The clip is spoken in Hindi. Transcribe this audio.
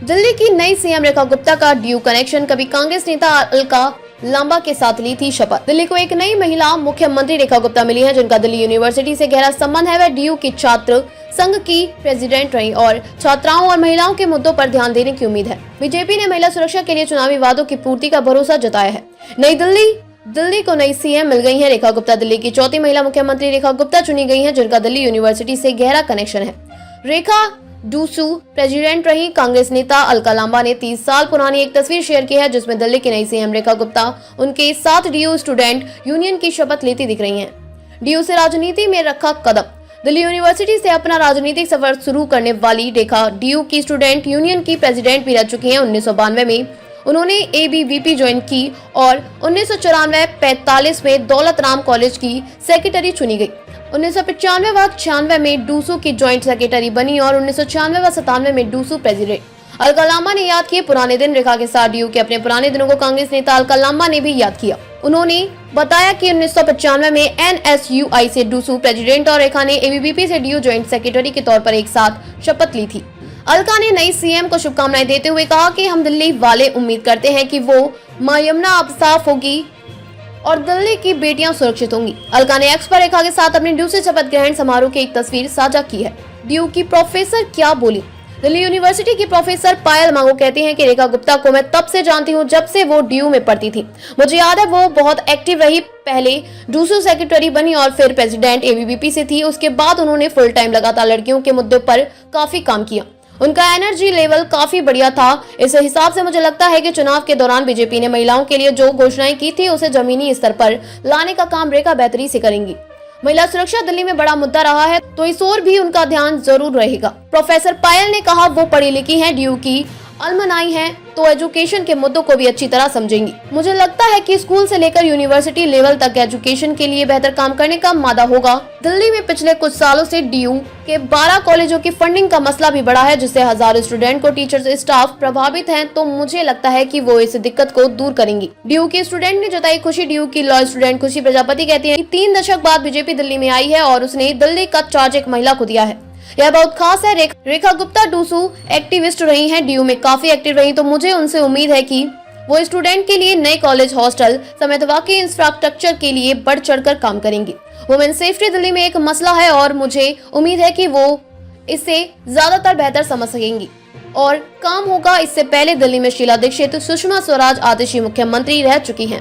दिल्ली की नई सीएम रेखा गुप्ता का ड्यू कनेक्शन। कभी कांग्रेस नेता अलका लांबा के साथ ली थी शपथ। दिल्ली को एक नई महिला मुख्यमंत्री रेखा गुप्ता मिली है, जिनका दिल्ली यूनिवर्सिटी से गहरा संबंध है। वह ड्यू की छात्र संघ की प्रेसिडेंट रही और छात्राओं और महिलाओं के मुद्दों पर ध्यान देने की उम्मीद है। बीजेपी ने महिला सुरक्षा के लिए चुनावी वादों की पूर्ति का भरोसा जताया है। नई दिल्ली को नई सीएम मिल गई है रेखा गुप्ता। दिल्ली की चौथी महिला मुख्यमंत्री रेखा गुप्ता चुनी गई हैं, जिनका दिल्ली यूनिवर्सिटी से गहरा कनेक्शन है। रेखा डूसू प्रेसिडेंट रही। कांग्रेस नेता अलका लांबा ने 30 साल पुरानी एक तस्वीर शेयर की है, जिसमें दिल्ली की नई सीएम रेखा गुप्ता उनके साथ डीयू स्टूडेंट यूनियन की शपथ लेती दिख रही हैं। डीयू से राजनीति में रखा कदम। दिल्ली यूनिवर्सिटी से अपना राजनीतिक सफर शुरू करने वाली रेखा डीयू की स्टूडेंट यूनियन की प्रेसिडेंट भी रह चुकी हैं। 1992 में उन्होंने एबीवीपी ज्वाइन की और 1994-45 में दौलत राम कॉलेज की सेक्रेटरी चुनी गई। 1995 व 96 में डूसू की ज्वाइंट सेक्रेटरी बनी और 1996 व 97 में डूसू प्रेसिडेंट। अलका लांबा ने याद किए पुराने दिन। रेखा के साथ डीयू के अपने पुराने दिनों को कांग्रेस नेता अलका लांबा ने भी याद किया। उन्होंने बताया कि 1995 में एनएसयूआई से डूसू प्रेसिडेंट और रेखा ने एबीवीपी से डीयू ज्वाइंट सेक्रेटरी के तौर पर एक साथ शपथ ली थी। अलका ने नई सीएम को शुभकामनाएं देते हुए कहा कि हम दिल्ली वाले उम्मीद करते हैं कि वो मां यमुना अब साफ होगी और दिल्ली की बेटियां सुरक्षित होंगी। अलका ने एक्स पर रेखा के साथ अपने डीयू से शपथ ग्रहण समारोह की एक तस्वीर साझा की है। डीयू की प्रोफेसर क्या बोली। दिल्ली यूनिवर्सिटी की प्रोफेसर पायल मांगो कहती हैं कि रेखा गुप्ता को मैं तब से जानती हूं जब से वो डीयू में पढ़ती थी। मुझे याद है वो बहुत एक्टिव रही। पहले डूसू सेक्रेटरी बनी और फिर प्रेसिडेंट एबीवीपी से थी। उसके बाद उन्होंने फुल टाइम लगातार लड़कियों के मुद्दे पर काफी काम किया। उनका एनर्जी लेवल काफी बढ़िया था। इस हिसाब से मुझे लगता है कि चुनाव के दौरान बीजेपी ने महिलाओं के लिए जो घोषणाएं की थी उसे जमीनी स्तर पर लाने का काम रेखा बेहतरी से करेंगी। महिला सुरक्षा दिल्ली में बड़ा मुद्दा रहा है, तो इस ओर भी उनका ध्यान जरूर रहेगा। प्रोफेसर पायल ने कहा वो पढ़ी लिखी हैं, डीयू की अलमनाई हैं, तो एजुकेशन के मुद्दों को भी अच्छी तरह समझेंगी। मुझे लगता है कि स्कूल से लेकर यूनिवर्सिटी लेवल तक एजुकेशन के लिए बेहतर काम करने का मादा होगा। दिल्ली में पिछले कुछ सालों से डीयू के 12 कॉलेजों की फंडिंग का मसला भी बढ़ा है, जिससे हजारों स्टूडेंट को टीचर्स स्टाफ प्रभावित हैं, तो मुझे लगता है कि वो इस दिक्कत को दूर करेंगी। डीयू के स्टूडेंट ने जताई खुशी। डीयू की लॉ स्टूडेंट खुशी प्रजापति कहती है कि 3 दशक बाद बीजेपी दिल्ली में आई है और उसने दिल्ली का चार्ज एक महिला को दिया है। यह बहुत खास है। रेखा गुप्ता डूसू एक्टिविस्ट रही हैं, डीयू में काफी एक्टिव रही, तो मुझे उनसे उम्मीद है कि वो स्टूडेंट के लिए नए कॉलेज हॉस्टल समेत वाकई इंफ्रास्ट्रक्चर के लिए बढ़ चढ़कर काम करेंगी। वुमेन सेफ्टी दिल्ली में एक मसला है और मुझे उम्मीद है कि वो इसे ज्यादातर बेहतर समझ सकेंगी और काम होगा। इससे पहले दिल्ली में शीला दीक्षित, सुषमा स्वराज आतिशी मुख्यमंत्री रह चुकी हैं।